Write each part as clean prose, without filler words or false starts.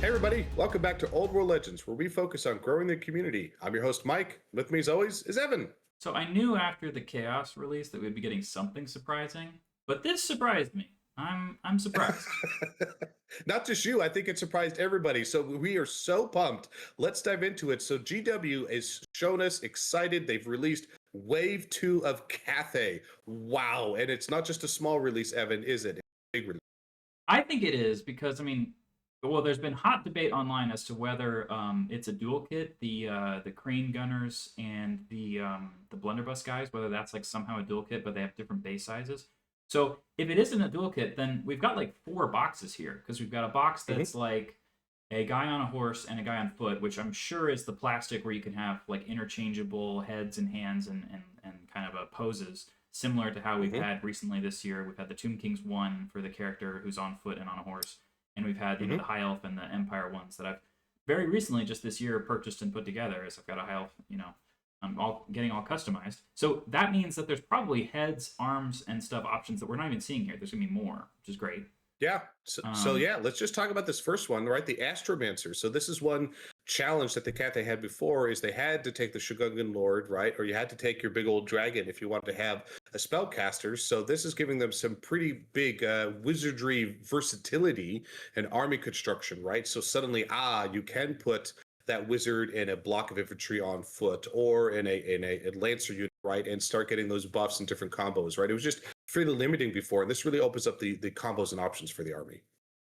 Hey everybody, welcome back to Old World Legends, where we focus on growing the community. I'm your host Mike. With me as always is Evan. So I knew after the Chaos release that we'd be getting something surprising, but this surprised me. I'm surprised. Not just you, I think it surprised everybody. So we are so pumped. Let's dive into it. So GW has shown us excited. They've released Wave 2 of Cathay. Wow. And it's not just a small release, Evan, is it? It's a big release. I think it is because well, there's been hot debate online as to whether it's a dual kit, the Crane Gunners and the Blunderbuss guys, whether that's like somehow a dual kit, but they have different base sizes. So if it isn't a dual kit, then we've got like 4 boxes here because we've got a box that's like a guy on a horse and a guy on foot, which I'm sure is the plastic where you can have like interchangeable heads and hands and kind of poses, similar to how we've had recently this year. We've had the Tomb Kings 1 for the character who's on foot and on a horse. And we've had the High Elf and the Empire ones that I've very recently, just this year, purchased and put together. As I've got a High Elf, I'm getting all customized. So that means that there's probably heads, arms, and stuff options that we're not even seeing here. There's gonna be more, which is great. Yeah. So yeah, let's just talk about this first one, right? The Astromancer. So this is one challenge that the Cathay had before is they had to take the Shogungan Lord, right? Or you had to take your big old dragon if you wanted to have a spellcaster. So this is giving them some pretty big wizardry versatility and army construction, right? So suddenly, you can put that wizard in a block of infantry on foot or in a lancer unit, right? And start getting those buffs and different combos, right? It was just fairly limiting before, and this really opens up the combos and options for the army.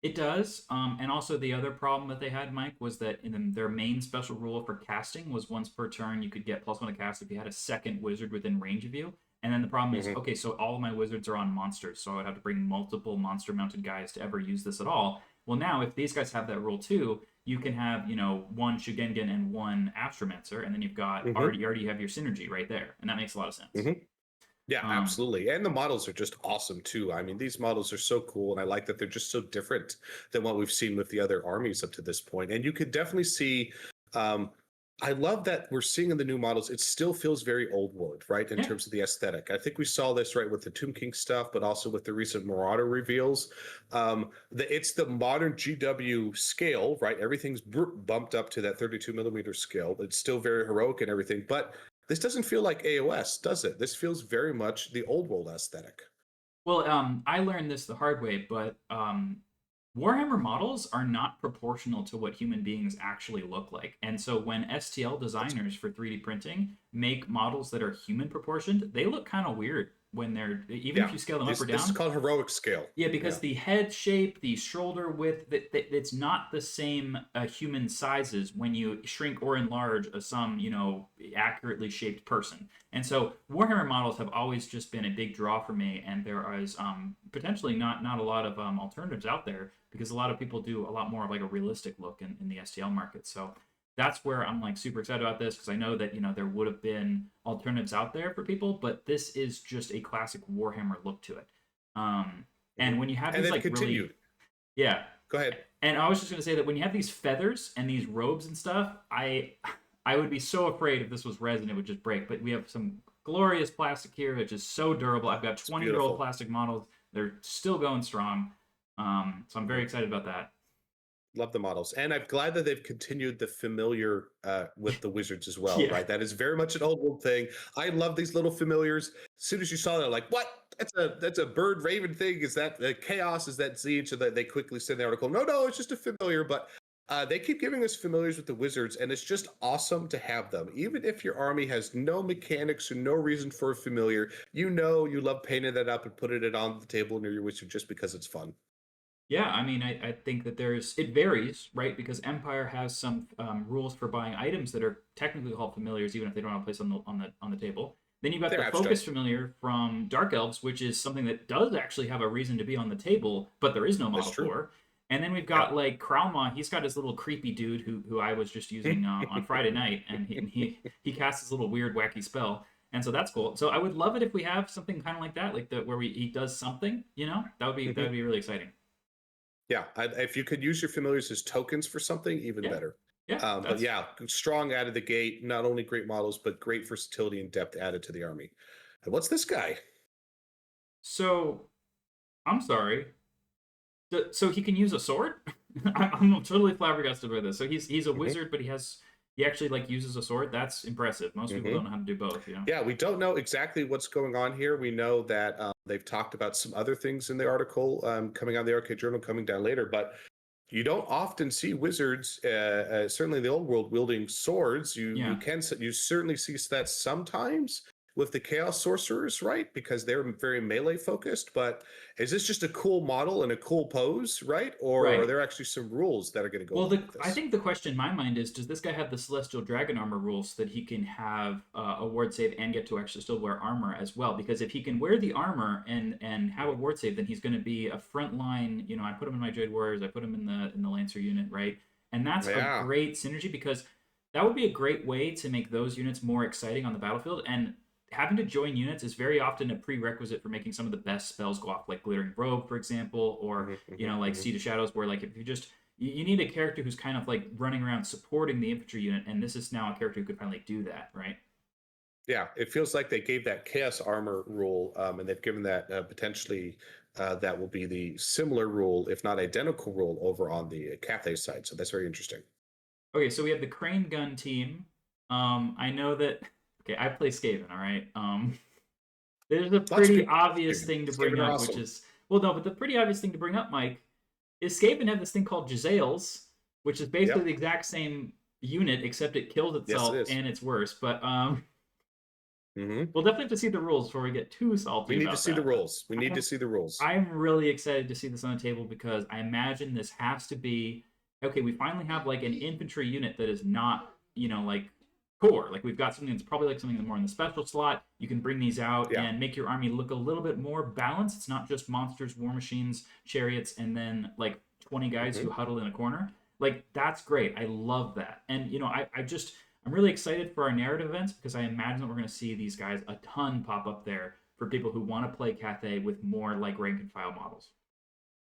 It does. And also the other problem that they had, Mike, was that in their main special rule for casting was once per turn you could get +1 to cast if you had a second wizard within range of you. And then the problem is, okay, so all of my wizards are on monsters, so I would have to bring multiple monster-mounted guys to ever use this at all. Well, now, if these guys have that rule too, you can have, 1 Shugengen and 1 Astromancer, and then you've got you already have your synergy right there, and that makes a lot of sense. Yeah, absolutely. And the models are just awesome too. I mean, these models are so cool, and I like that they're just so different than what we've seen with the other armies up to this point. And you could definitely see, I love that we're seeing in the new models, it still feels very old world, right? In terms of the aesthetic. I think we saw this right with the Tomb King stuff, but also with the recent Marauder reveals. It's the modern GW scale, right? Everything's bumped up to that 32 millimeter scale. It's still very heroic and everything, but this doesn't feel like AOS, does it? This feels very much the old world aesthetic. Well, I learned this the hard way, but Warhammer models are not proportional to what human beings actually look like. And so when STL designers for 3D printing make models that are human proportioned, they look kind of weird when they're, even if you scale them up or down. This is called heroic scale. Yeah, because the head shape, the shoulder width, it's not the same human sizes when you shrink or enlarge some, accurately shaped person. And so Warhammer models have always just been a big draw for me, and there is potentially not a lot of alternatives out there because a lot of people do a lot more of like a realistic look in the STL market. So that's where I'm like super excited about this because I know that there would have been alternatives out there for people, but this is just a classic Warhammer look to it. And when you have these like really, go ahead. And I was just gonna say that when you have these feathers and these robes and stuff, I would be so afraid if this was resin it would just break. But we have some glorious plastic here, which is so durable. I've got 20-year-old plastic models; they're still going strong. So I'm very excited about that. Love the models, and I'm glad that they've continued the familiar with the wizards as well. Right, that is very much an old world thing. I love these little familiars. As soon as you saw that, like, what? That's a bird raven thing. Is that chaos? Is that siege? So that they quickly send the article. No, it's just a familiar. But they keep giving us familiars with the wizards, and it's just awesome to have them. Even if your army has no mechanics or no reason for a familiar, you love painting that up and putting it on the table near your wizard just because it's fun. Yeah, I mean, I think that it varies, right? Because Empire has some rules for buying items that are technically called familiars, even if they don't have a place on the table. Then you've got the Focus Familiar from Dark Elves, which is something that does actually have a reason to be on the table, but there is no model for. And then we've got like Kralma. He's got his little creepy dude who I was just using on Friday night, and he casts his little weird wacky spell, and so that's cool. So I would love it if we have something kind of like that, like where he does something. That would be really exciting. Yeah, if you could use your familiars as tokens for something, even better. Yeah, but yeah, strong out of the gate. Not only great models, but great versatility and depth added to the army. And what's this guy? So, I'm sorry. So he can use a sword? I'm totally flabbergasted by this. So he's a Mhm. wizard, but he actually like uses a sword. That's impressive. Most people Mhm. don't know how to do both. Yeah, we don't know exactly what's going on here. We know that they've talked about some other things in the article coming on the Arcade Journal coming down later, but you don't often see wizards, certainly in the old world, wielding swords. Yeah. You certainly see that sometimes with the chaos sorcerers, right? Because they're very melee focused. But is this just a cool model and a cool pose, right? Or are Right. there actually some rules that are going to go Well, along with I this? think the question in my mind is, does this guy have the Celestial Dragon armor rules so that he can have a ward save and get to actually still wear armor as well? Because if he can wear the armor and have a ward save, then he's going to be a front line. I put him in my Jade Warriors, I put him in the Lancer unit, right? And that's a Yeah. great synergy because that would be a great way to make those units more exciting on the battlefield. And having to join units is very often a prerequisite for making some of the best spells go off, like Glittering Robe, for example, or Hmm, hmm, like hmm. Seed of Shadows, where like if you need a character who's kind of like running around supporting the infantry unit, and this is now a character who could finally do that, right? Yeah, it feels like they gave that chaos armor rule, and they've given that potentially that will be the similar rule, if not identical rule, over on the Cathay side. So that's very interesting. Okay, so we have the Crane Gun team. I know that. Okay, I play Skaven. All right. There's a Lots of pretty people obvious thing to bring Skaven are up, which awesome. is well, no, but the pretty obvious thing to bring up, Mike, is Skaven have this thing called Giselles, which is basically Yep. the exact same unit except it kills Yes, it itself is. and it's worse. But Hmm. we'll definitely have to see the rules before we get too We salty need to about see the that. But rules. We need to I'm see the rules. I'm really excited to see this on the table because I imagine this has to be okay. We finally have like an infantry unit that is not, like core. Like we've got something that's probably like something more in the special slot. You can bring these out Yeah. and make your army look a little bit more balanced. It's not just monsters, war machines, chariots, and then like 20 guys who Hmm. huddle in a corner. Like that's great. I love that. And I'm really excited for our narrative events because I imagine that we're going to see these guys a ton pop up there for people who want to play Cathay with more like rank and file models.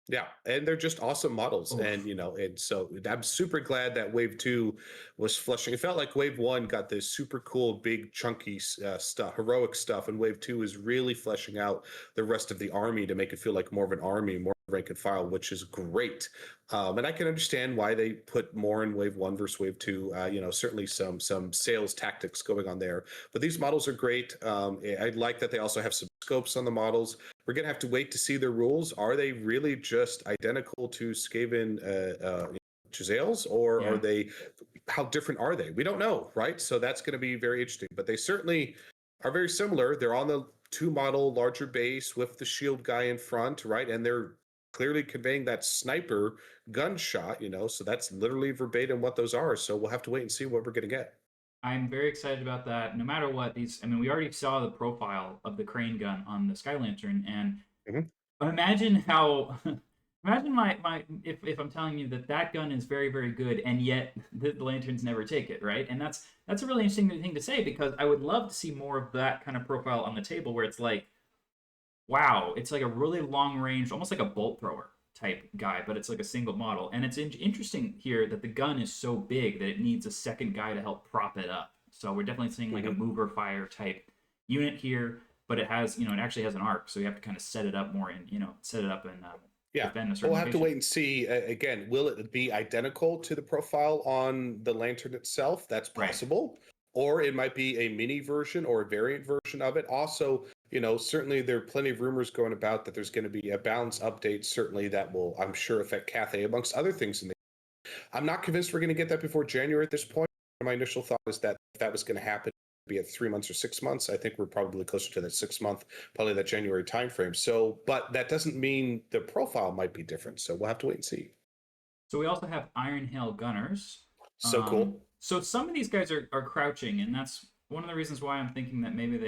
Yeah, and they're just awesome models, and Oof. and so I'm super glad that Wave Two was flushing. It felt like Wave One got this super cool, big, chunky stuff, heroic stuff, and Wave Two is really fleshing out the rest of the army to make it feel like more of an army, more rank and file, which is great. And I can understand why they put more in Wave One versus Wave Two. Certainly some sales tactics going on there, but these models are great. I like that they also have some scopes on the models. We're going to have to wait to see the rules. Are they really just identical to Skaven Giselles, or are Yeah. they? How different are they? We don't know, right? So that's going to be very interesting. But they certainly are very similar. They're on the two model larger base with the shield guy in front, right? And they're clearly conveying that sniper gunshot. So that's literally verbatim what those are. So we'll have to wait and see what we're going to get. I'm very excited about that. No matter what, we already saw the profile of the crane gun on the Sky Lantern, and Mhm. imagine how. Imagine if I'm telling you that that gun is very very good and yet the lanterns never take it, right? And that's a really interesting thing to say because I would love to see more of that kind of profile on the table where it's like wow, it's like a really long range, almost like a bolt thrower type guy, but it's like a single model. And it's interesting here that the gun is so big that it needs a second guy to help prop it up. So we're definitely seeing like a Mhm. mover fire type unit here, but it has, it actually has an arc. So you have to kind of set it up more and, set it up and Yeah. defend a But certain we'll have to location. wait and see. Again, will it be identical to the profile on the lantern itself? That's Right. possible. Or it might be a mini version or a variant version of it. Also, certainly there are plenty of rumors going about that there's going to be a balance update, certainly that will, I'm sure, affect Cathay amongst other things. I'm not convinced we're going to get that before January at this point. My initial thought is that if that was going to happen, be at 3 months or 6 months. I think we're probably closer to that 6 month, probably that January timeframe. So, but that doesn't mean the profile might be different. So we'll have to wait and see. So we also have Iron Hail Gunners. So cool. So some of these guys are crouching, and that's one of the reasons why I'm thinking that maybe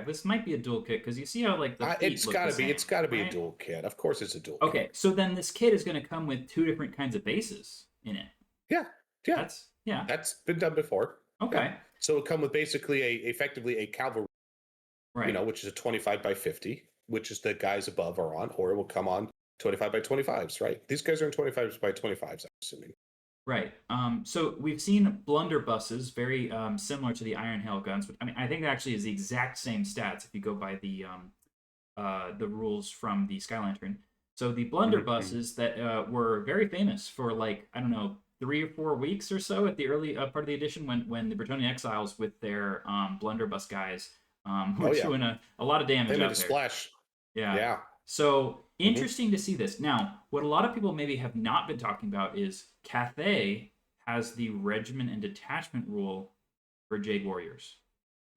this might be a dual kit because you see how like the feet It's look got the to be. same, It's got to be a right? dual kit. Of course, it's a dual Okay, kit. so then this kit is going to come with two different kinds of bases in it. Yeah, yeah. That's yeah. That's been done before. Yeah. Okay, So it'll come with basically effectively a cavalry, right, which is a 25 by 50, which is the guys above are on, or it will come on 25 by 25s, right? These guys are in 25 by 25s, I'm assuming. right. So we've seen blunderbusses, very similar to the Iron Hail guns. Which, I think that actually is the exact same stats if you go by the rules from the Sky Lantern. So the blunderbusses that were very famous for like, I don't know, 3 or 4 weeks or so at the early part of the edition when the Bretonnian Exiles with their blunderbuss guys were Oh yeah, doing a lot of damage they made a out there. splash. Yeah. Yeah. So hmm interesting to see this. Now, what a lot of people maybe have not been talking about is Cathay has the regiment and detachment rule for Jade Warriors.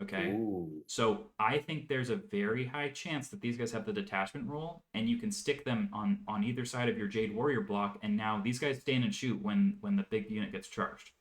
Okay. Ooh. So I think there's a very high chance that these guys have the detachment rule, and you can stick them on either side of your Jade Warrior block, and now these guys stand and shoot when the big unit gets charged.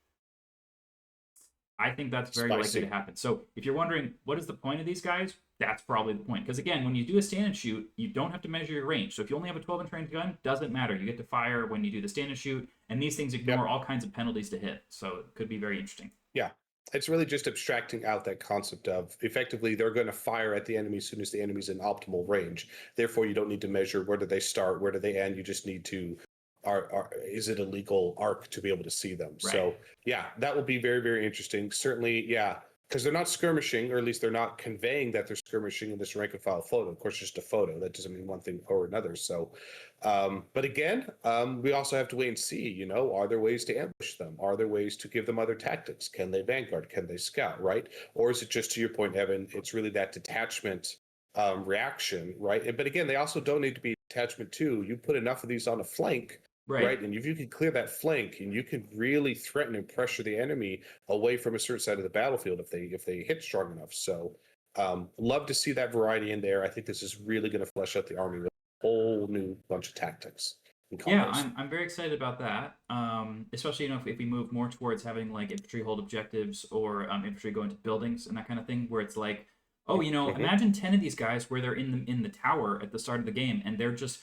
I think that's very likely to Spicy. happen. So if you're wondering what is the point of these guys, that's probably the point. Because again, when you do a stand and shoot, you don't have to measure your range. So if you only have a 12-inch range gun, doesn't matter. You get to fire when you do the stand and shoot, and these things ignore Yep. all kinds of penalties to hit. So it could be very interesting. Yeah. It's really just abstracting out that concept of effectively they're going to fire at the enemy as soon as the enemy's in optimal range. Therefore, you don't need to measure where do they start, where do they end. You just need to is it a legal arc to be able to see them? Right. So yeah, that will be very, very interesting. Certainly, yeah, because they're not skirmishing, or at least they're not conveying that they're skirmishing in this rank and file photo. Of course, just a photo. That doesn't mean one thing or another. So, but again, we also have to wait and see. You know, are there ways to ambush them? Are there ways to give them other tactics? Can they vanguard? Can they scout? Right? Or is it just to your point, Evan? It's really that detachment reaction, right? But again, they also don't need to be detachment too. You put enough of these on a flank. Right. And if you can clear that flank and you can really threaten and pressure the enemy away from a certain side of the battlefield if they hit strong enough. So love to see that variety in there. I think this is really going to flesh out the army with a whole new bunch of tactics. Yeah, I'm very excited about that. Especially if we move more towards having like infantry hold objectives or infantry go into buildings and that kind of thing, where it's like, oh, imagine 10 of these guys where they're in the tower at the start of the game and they're just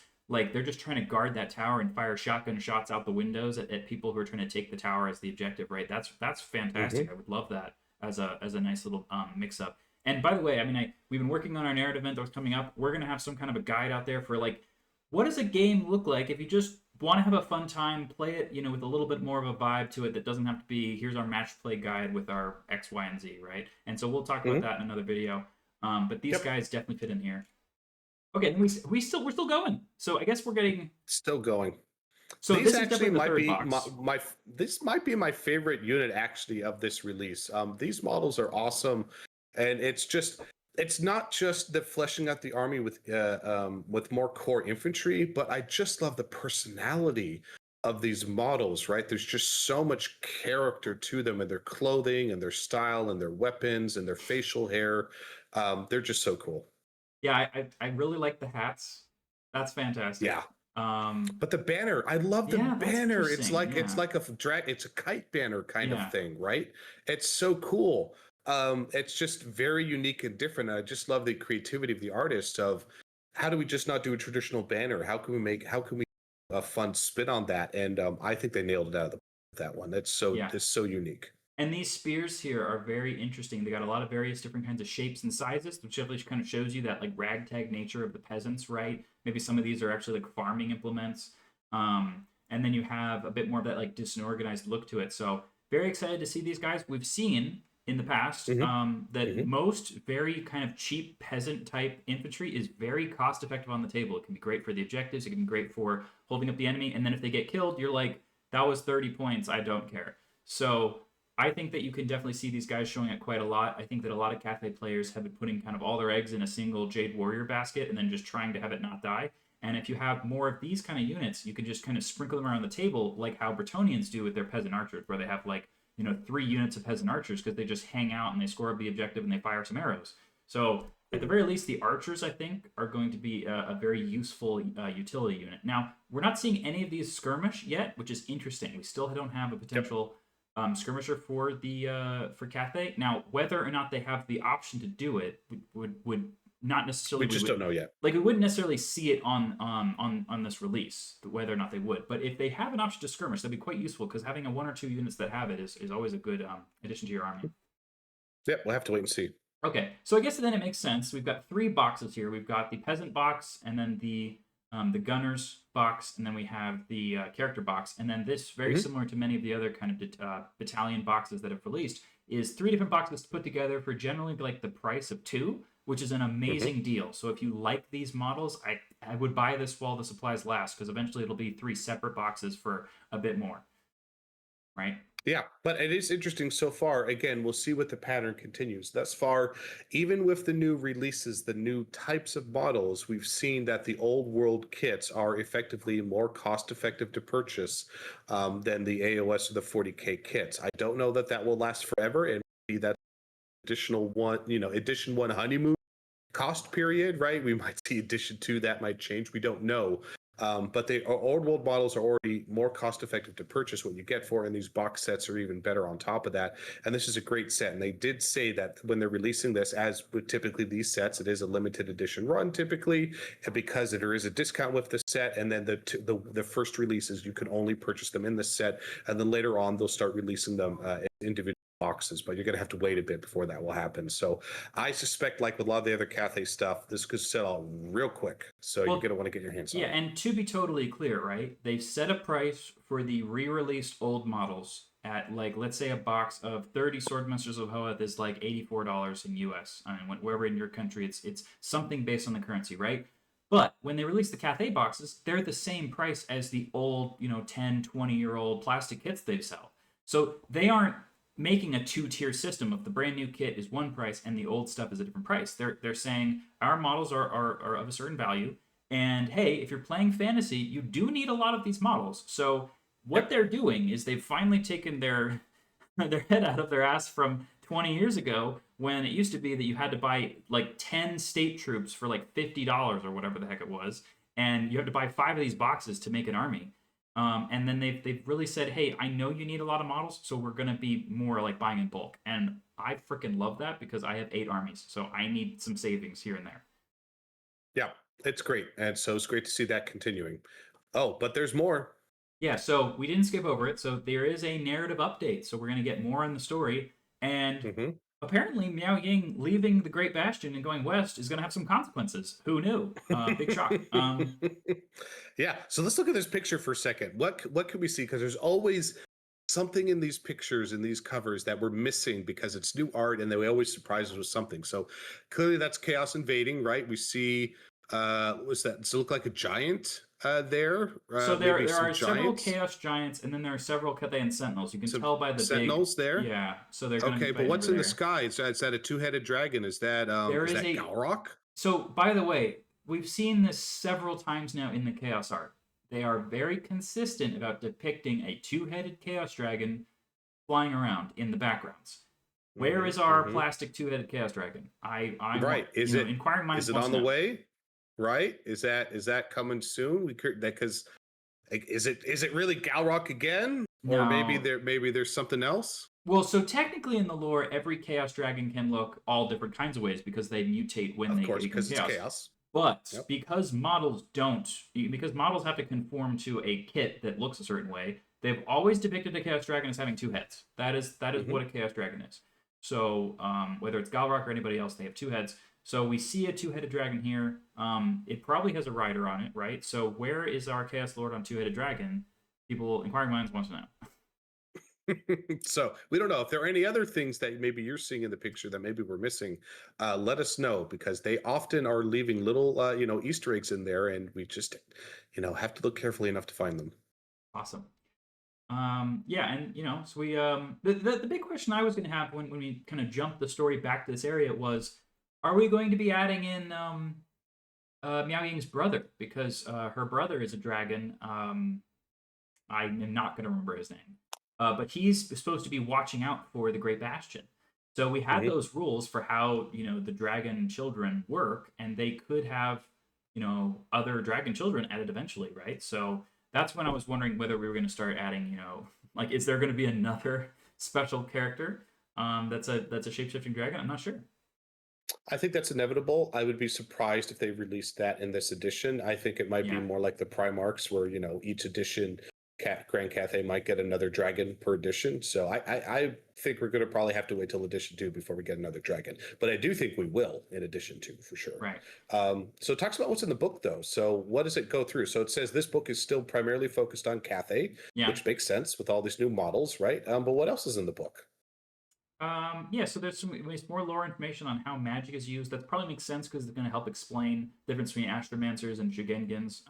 trying to guard that tower and fire shotgun shots out the windows at people who are trying to take the tower as the objective, right? That's fantastic. I would love that as a nice little mix up. And by the way, I mean we've been working on our narrative event that was coming up. We're gonna have some kind of a guide out there for like what does a game look like if you just want to have a fun time, play it, with a little bit more of a vibe to it that doesn't have to be here's our match play guide with our X, Y, and Z, right? And so we'll talk about that in another video. But these guys definitely fit in here. Okay, then we're still going. So I guess we're getting still going. So these this actually is the might third be box. this might be my favorite unit actually of this release. These models are awesome, and it's not just the fleshing out the army with more core infantry, but I just love the personality of these models. Right, there's just so much character to them, and their clothing, and their style, and their weapons, and their facial hair. They're just so cool. Yeah, I really like the hats. That's fantastic. Yeah. But the banner, I love the banner. It's like it's a kite banner kind of thing, right? It's so cool. It's just very unique and different. I just love the creativity of the artist of how do we just not do a traditional banner? How can we a fun spin on that? And I think they nailed it out of that one. It's so unique. And these spears here are very interesting. They got a lot of various different kinds of shapes and sizes, which definitely kind of shows you that like ragtag nature of the peasants, right? Maybe some of these are actually like farming implements. And then you have a bit more of that like disorganized look to it. So very excited to see these guys. We've seen in the past that most very kind of cheap peasant type infantry is very cost effective on the table. It can be great for the objectives. It can be great for holding up the enemy. And then if they get killed, you're like, that was 30 points. I don't care. So I think that you can definitely see these guys showing it quite a lot. I think that a lot of Cathay players have been putting kind of all their eggs in a single Jade Warrior basket and then just trying to have it not die. And if you have more of these kind of units, you can just kind of sprinkle them around the table like how Bretonnians do with their Peasant Archers, where they have like, 3 units of Peasant Archers because they just hang out and they score up the objective and they fire some arrows. So at the very least, the Archers, I think, are going to be a very useful utility unit. Now, we're not seeing any of these skirmish yet, which is interesting. We still don't have a potential skirmisher for the for Cathay. Now, whether or not they have the option to do it would not necessarily. We just don't know yet. Like we wouldn't necessarily see it on this release whether or not they would. But if they have an option to skirmish, that'd be quite useful because having a 1 or 2 units that have it is always a good addition to your army. Yep, we'll have to wait and see. Okay, so I guess then it makes sense. We've got 3 boxes here. We've got the peasant box, and then the gunners box, and then we have the character box, and then this very similar to many of the other kind of battalion boxes that have released is 3 different boxes to put together for generally like the price of 2, which is an amazing deal. So if you like these models, I I would buy this while the supplies last, because eventually it'll be 3 separate boxes for a bit more, right? Yeah, but it is interesting so far. Again, we'll see what the pattern continues. Thus far, even with the new releases, the new types of models, we've seen that the old world kits are effectively more cost effective to purchase than the AOS or the 40K kits. I don't know that that will last forever, and maybe that additional one, edition one honeymoon cost period, right? We might see edition two that might change. We don't know. But the old world models are already more cost effective to purchase what you get for, and these box sets are even better on top of that. And this is a great set. And they did say that when they're releasing this, as with typically these sets, it is a limited edition run typically, and because there is a discount with the set. And then the first releases, you can only purchase them in the set, and then later on they'll start releasing them as individual boxes, but you're going to have to wait a bit before that will happen. So I suspect, like with a lot of the other Cathay stuff, this could sell out real quick. So you're going to want to get your hands on it. Yeah, and to be totally clear, right? They've set a price for the re-released old models at, like, let's say a box of 30 Swordmasters of Hoeth is like $84 in US. I mean, wherever in your country, it's something based on the currency, right? But when they release the Cathay boxes, they're the same price as the old, 10, 20-year-old plastic kits they sell. So they aren't making a two-tier system of the brand new kit is one price and the old stuff is a different price. They're saying our models are of a certain value, and hey, if you're playing fantasy, you do need a lot of these models. So what they're doing is they've finally taken their head out of their ass from 20 years ago, when it used to be that you had to buy like 10 state troops for like $50 or whatever the heck it was, and you had to buy 5 of these boxes to make an army. And then they've really said, hey, I know you need a lot of models, so we're going to be more like buying in bulk. And I freaking love that, because I have 8 armies, so I need some savings here and there. Yeah, it's great. And so it's great to see that continuing. Oh, but there's more. Yeah, so we didn't skip over it. So there is a narrative update. So we're going to get more on the story. And apparently Miao Ying leaving the Great Bastion and going west is going to have some consequences. Who knew? Big shock. Yeah, so let's look at this picture for a second. What can we see? Because there's always something in these pictures and these covers that we're missing because it's new art and they always surprise us with something. So clearly that's Chaos invading, right? We see, what's that? Does it look like a giant there? So there are several Chaos Giants, and then there are several Cathayan Sentinels. You can tell by the Sentinels there. Yeah, so they're going to be but what's in there. The sky? Is that a two-headed dragon? Is that Galrock? So by the way, we've seen this several times now in the Chaos art. They are very consistent about depicting a two-headed Chaos Dragon flying around in the backgrounds. Where is our plastic two-headed Chaos Dragon? I'm right. Is it inquiring minds? Is it on the way? Right? Is that coming soon? We could because is it really Galrock again? No. Or maybe there's something else? Well, so technically in the lore, every Chaos Dragon can look all different kinds of ways because they mutate when they become because it's chaos. But because models have to conform to a kit that looks a certain way, they've always depicted a Chaos Dragon as having 2 heads. That is what a Chaos Dragon is. So whether it's Galrock or anybody else, they have 2 heads. So we see a 2-headed dragon here. It probably has a rider on it, right? So where is our Chaos Lord on 2-headed dragon? People, inquiring minds, want to know. So we don't know if there are any other things that maybe you're seeing in the picture that maybe we're missing. Let us know, because they often are leaving little Easter eggs in there, and we just have to look carefully enough to find them. Awesome. Yeah, and so we the big question I was going to have when we kind of jumped the story back to this area was, are we going to be adding in Miao Ying's brother? Because her brother is a dragon. I'm not going to remember his name. But he's supposed to be watching out for the Great Bastion. So we had those rules for how, the dragon children work, and they could have, other dragon children added eventually, right? So that's when I was wondering whether we were going to start adding, is there going to be another special character that's a shape-shifting dragon? I'm not sure. I think that's inevitable. I would be surprised if they released that in this edition. I think it might be more like the Primarchs, where, each edition Grand Cathay might get another dragon per edition. So I think we're going to probably have to wait till edition 2 before we get another dragon. But I do think we will in edition 2 for sure. Right. So it talks about what's in the book, though. So what does it go through? So it says this book is still primarily focused on Cathay, which makes sense with all these new models, right? But what else is in the book? Yeah, so there's more lore information on how magic is used. That probably makes sense because it's going to help explain the difference between Astromancers and Jugengans,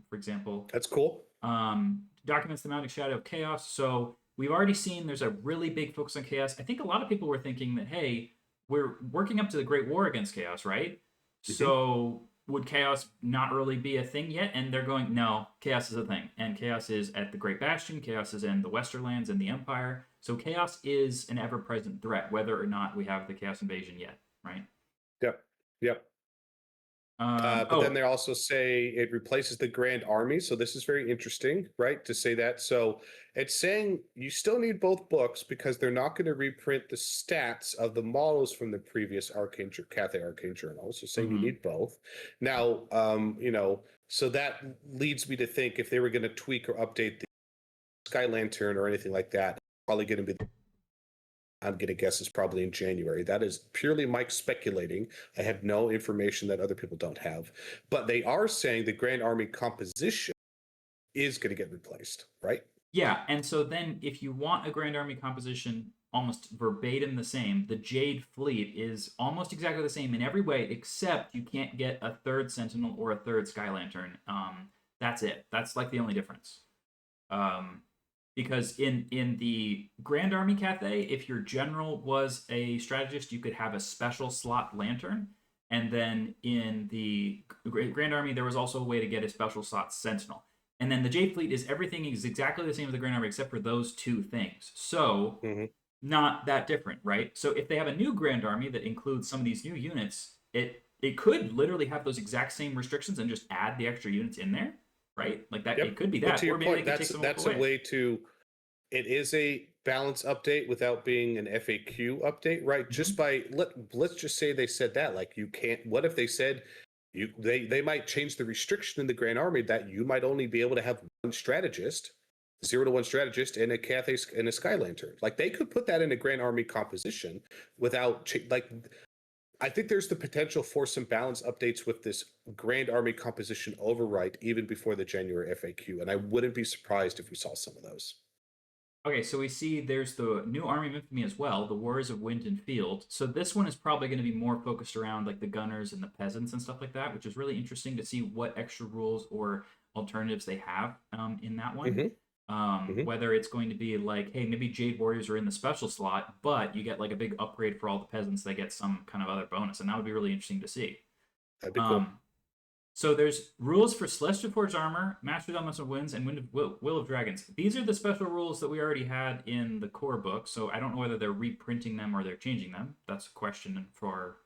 for example. That's cool. Documents the magic shadow of chaos. So we've already seen there's a really big focus on chaos. I think a lot of people were thinking that, hey, we're working up to the Great War against chaos, right? So would chaos not really be a thing yet? And they're going, no, chaos is a thing. And chaos is at the Great Bastion, chaos is in the Westerlands and the Empire. So chaos is an ever-present threat, whether or not we have the chaos invasion yet, right? Yep. Yep. But then they also say it replaces the Grand Army. So this is very interesting, right? To say that. So it's saying you still need both books because they're not going to reprint the stats of the models from the previous Cathay Arcane Journal. So saying you need both. Now, so that leads me to think if they were going to tweak or update the Sky Lantern or anything like that, probably going to be I'm going to guess is probably in January. That is purely Mike speculating. I have no information that other people don't have. But they are saying the Grand Army composition is going to get replaced, right? Yeah, and so then if you want a Grand Army composition almost verbatim the same, the Jade Fleet is almost exactly the same in every way, except you can't get a third Sentinel or a third Sky Lantern. That's it. That's like the only difference. Because in the Grand Army Cathay, if your general was a strategist, you could have a special slot lantern. And then in the Grand Army, there was also a way to get a special slot sentinel. And then the Jade Fleet is everything is exactly the same as the Grand Army except for those two things. So not that different, right? So if they have a new Grand Army that includes some of these new units, it could literally have those exact same restrictions and just add the extra units in there. Right, like that. It could be that. But to your point, that's a way to. It is a balance update without being an FAQ update, right? Just by let's just say they said that, like you can't. What if they said they might change the restriction in the Grand Army that you might only be able to have one strategist, 0 to 1 strategist, and a Cathay and a Sky Lantern. Like they could put that in a Grand Army composition without I think there's the potential for some balance updates with this Grand Army composition override even before the January FAQ, and I wouldn't be surprised if we saw some of those. Okay, so we see there's the new Army of Infamy as well, the Warriors of Wind and Field. So this one is probably going to be more focused around like the gunners and the peasants and stuff like that, which is really interesting to see what extra rules or alternatives they have in that one. Whether it's going to be like, hey, maybe Jade Warriors are in the special slot, but you get like a big upgrade for all the peasants. They get some kind of other bonus, and that would be really interesting to see. That'd be cool. So there's rules for Celestial Forge Armor, Master of Elemental Winds, and Will of Dragons. These are the special rules that we already had in the core book, so I don't know whether they're reprinting them or they're changing them. That's a question for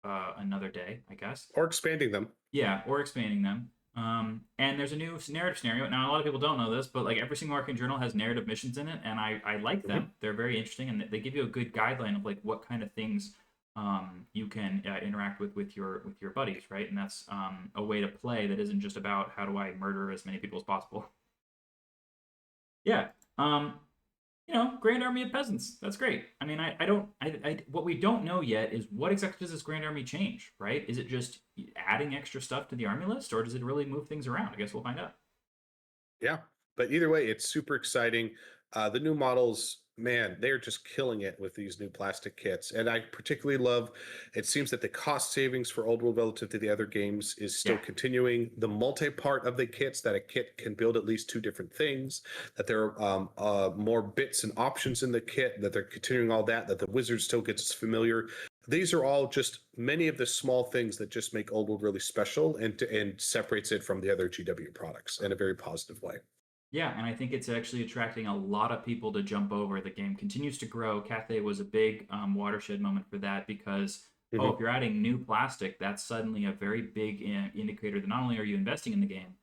another day, I guess. Or expanding them. Yeah, or expanding them. And there's a new narrative scenario. Now, a lot of people don't know this, but like every single Arcane Journal has narrative missions in it, and I like them. They're very interesting, and they give you a good guideline of like what kind of things you can interact with your buddies, right? And that's a way to play that isn't just about how do I murder as many people as possible. Yeah, Grand Army of Peasants. That's great. I mean, what we don't know yet is what exactly does this Grand Army change, right? Is it just adding extra stuff to the army list, or does it really move things around? I guess we'll find out. Yeah, but either way, it's super exciting. The new models, man, they're just killing it with these new plastic kits. And I particularly love, it seems that the cost savings for Old World relative to the other games is still continuing. The multi-part of the kits, that a kit can build at least 2 different things, that there are more bits and options in the kit, that they're continuing all that the wizard still gets familiar. These are all just many of the small things that just make Old World really special and separates it from the other GW products in a very positive way. Yeah, and I think it's actually attracting a lot of people to jump over. The game continues to grow. Cathay was a big watershed moment for that because, if you're adding new plastic, that's suddenly a very big indicator that not only are you investing in the game,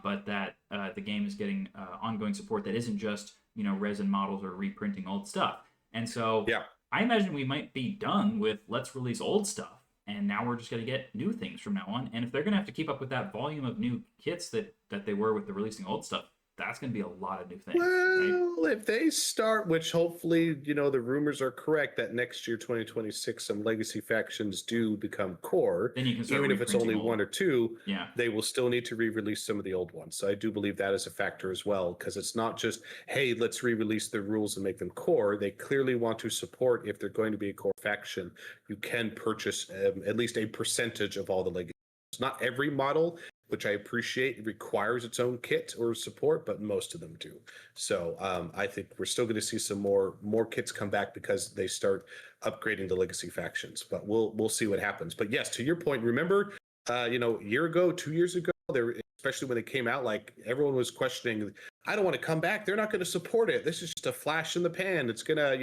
but that the game is getting ongoing support that isn't just, resin models or reprinting old stuff. And so I imagine we might be done with let's release old stuff. And now we're just going to get new things from now on. And if they're going to have to keep up with that volume of new kits that they were with the releasing old stuff, that's going to be a lot of new things. Right? Well, if they start, which hopefully, the rumors are correct that next year, 2026, some legacy factions do become core, Then you can start even if it's only reprinting one or two, Yeah. they will still need to re-release some of the old ones. So I do believe that is a factor as well, because it's not just, hey, let's re-release the rules and make them core. They clearly want to support, if they're going to be a core faction, you can purchase at least a percentage of all the legacy. Not every model, which I appreciate, requires its own kit or support, but most of them do. So I think we're still going to see some more kits come back because they start upgrading the legacy factions. But we'll see what happens. But yes, to your point, remember, a year ago, 2 years ago, there, especially when it came out, like everyone was questioning, I don't want to come back. They're not going to support it. This is just a flash in the pan. It's gonna,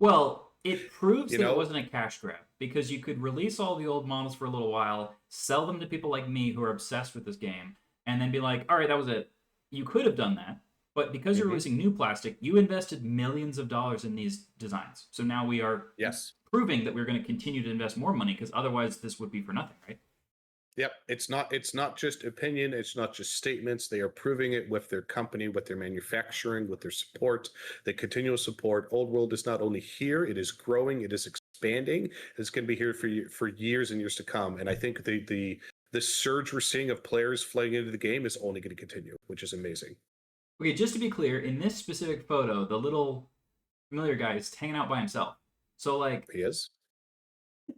Well, it proves that it wasn't a cash grab, because you could release all the old models for a little while, sell them to people like me who are obsessed with this game, and then be like, all right, that was it. You could have done that, but because you're releasing new plastic, you invested millions of dollars in these designs. So now we are proving that we're going to continue to invest more money, because otherwise this would be for nothing, right? Yep, it's not just opinion, it's not just statements. They are proving it with their company, with their manufacturing, with their support, the continual support. Old World is not only here, it is growing, it is expanding. It's going to be here for years and years to come. And I think the surge we're seeing of players flooding into the game is only going to continue, which is amazing. Okay, just to be clear, in this specific photo, the little familiar guy is hanging out by himself. So like he is.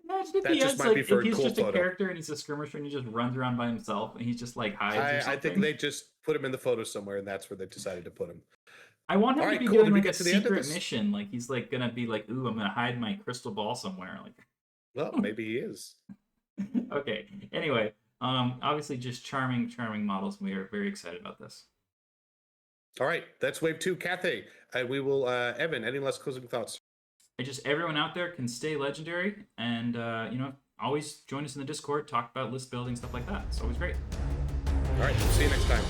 Imagine if he has, like, if he's just a character and he's a skirmisher and he just runs around by himself and he's just like hides or something. I think they just put him in the photo somewhere, and that's where they decided to put him. I want him to be doing like a secret mission. Like he's like gonna be like, ooh, I'm gonna hide my crystal ball somewhere. Like, well, maybe he is. Okay. Anyway, obviously just charming models. We are very excited about this. All right, that's wave 2, Cathay. We will, Evan, any last closing thoughts? Just everyone out there can stay legendary, and always join us in the Discord, talk about list building, stuff like that. It's always great. All right, see you next time.